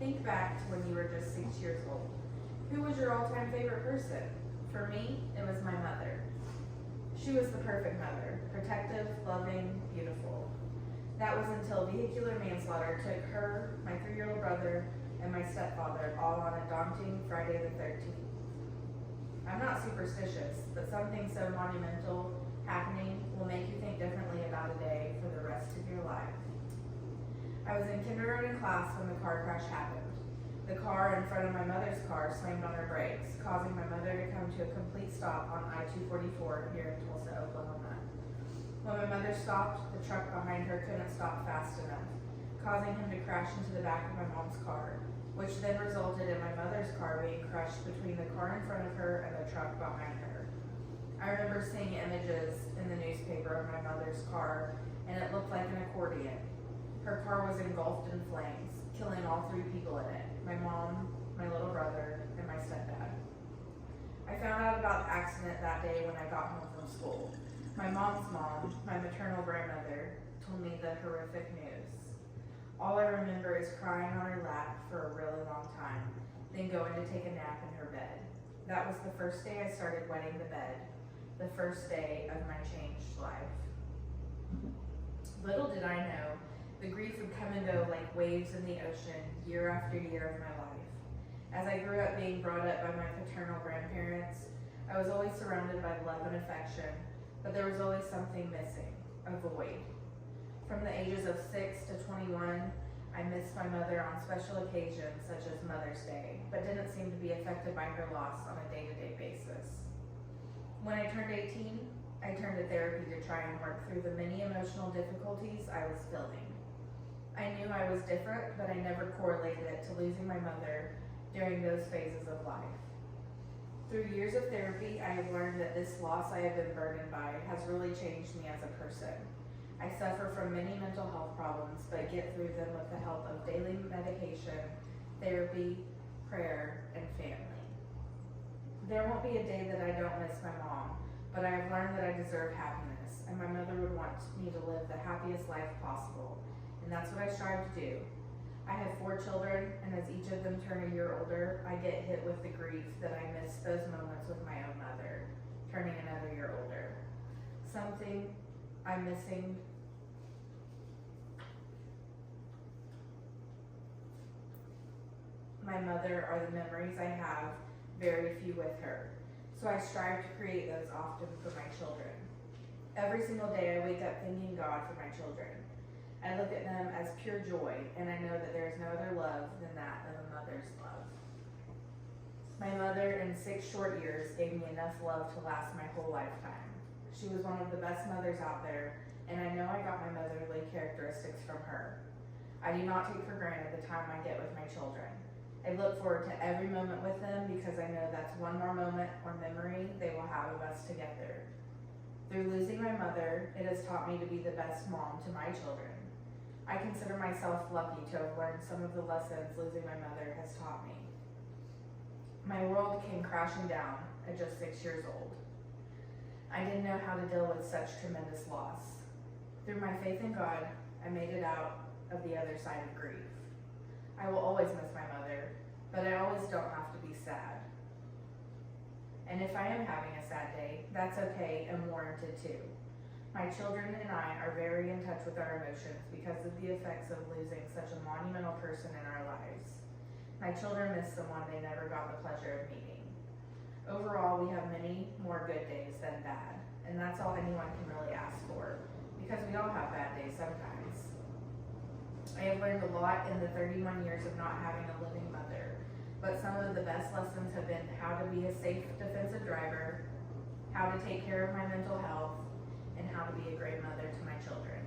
Think back to when you were just 6 years old. Who was your all-time favorite person? For me, it was my mother. She was the perfect mother, protective, loving, beautiful. That was until vehicular manslaughter took her, my 3-year-old brother, and my stepfather all on a daunting Friday the 13th. I'm not superstitious, but something so monumental happening will make you think differently about a day for the rest of your life. I was in kindergarten class when the car crash happened. The car in front of my mother's car slammed on her brakes, causing my mother to come to a complete stop on I-244 here in Tulsa, Oklahoma. When my mother stopped, the truck behind her couldn't stop fast enough, causing him to crash into the back of my mom's car, which then resulted in my mother's car being crushed between the car in front of her and the truck behind her. I remember seeing images in the newspaper of my mother's car, and it looked like an accordion. Her car was engulfed in flames, killing all 3 people in it, my mom, my little brother, and my stepdad. I found out about the accident that day when I got home from school. My mom's mom, my maternal grandmother, told me the horrific news. All I remember is crying on her lap for a really long time, then going to take a nap in her bed. That was the first day I started wetting the bed, the first day of my changed life. Little did I know, the grief would come and go like waves in the ocean year after year of my life. As I grew up being brought up by my paternal grandparents, I was always surrounded by love and affection, but there was always something missing, a void. From the ages of 6 to 21, I missed my mother on special occasions such as Mother's Day, but didn't seem to be affected by her loss on a day-to-day basis. When I turned 18, I turned to therapy to try and work through the many emotional difficulties I was feeling. I knew I was different, but I never correlated it to losing my mother during those phases of life. Through years of therapy, I have learned that this loss I have been burdened by has really changed me as a person. I suffer from many mental health problems, but get through them with the help of daily medication, therapy, prayer, and family. There won't be a day that I don't miss my mom, but I have learned that I deserve happiness, and my mother would want me to live the happiest life possible, and that's what I strive to do. I have 4 children, and as each of them turn a year older, I get hit with the grief that I missed those moments with my own mother, turning another year older. Something I'm missing my mother are the memories I have, very few with her. So I strive to create those often for my children. Every single day I wake up thanking God for my children. I look at them as pure joy, and I know that there is no other love than that of a mother's love. My mother, in 6 short years, gave me enough love to last my whole lifetime. She was one of the best mothers out there, and I know I got my motherly characteristics from her. I do not take for granted the time I get with my children. I look forward to every moment with them because I know that's one more moment or memory they will have of us together. Through losing my mother, it has taught me to be the best mom to my children. I consider myself lucky to have learned some of the lessons losing my mother has taught me. My world came crashing down at just 6 years old. I didn't know how to deal with such tremendous loss. Through my faith in God, I made it out of the other side of grief. I will always miss my mother, but I always don't have to be sad. And if I am having a sad day, that's okay and warranted too. My children and I are very in touch with our emotions because of the effects of losing such a monumental person in our lives. My children miss someone they never got the pleasure of meeting. Overall, we have many more good days than bad, and that's all anyone can really ask for, because we all have bad days sometimes. I have learned a lot in the 31 years of not having a living mother, but some of the best lessons have been how to be a safe defensive driver, how to take care of my mental health, and how to be a great mother to my children.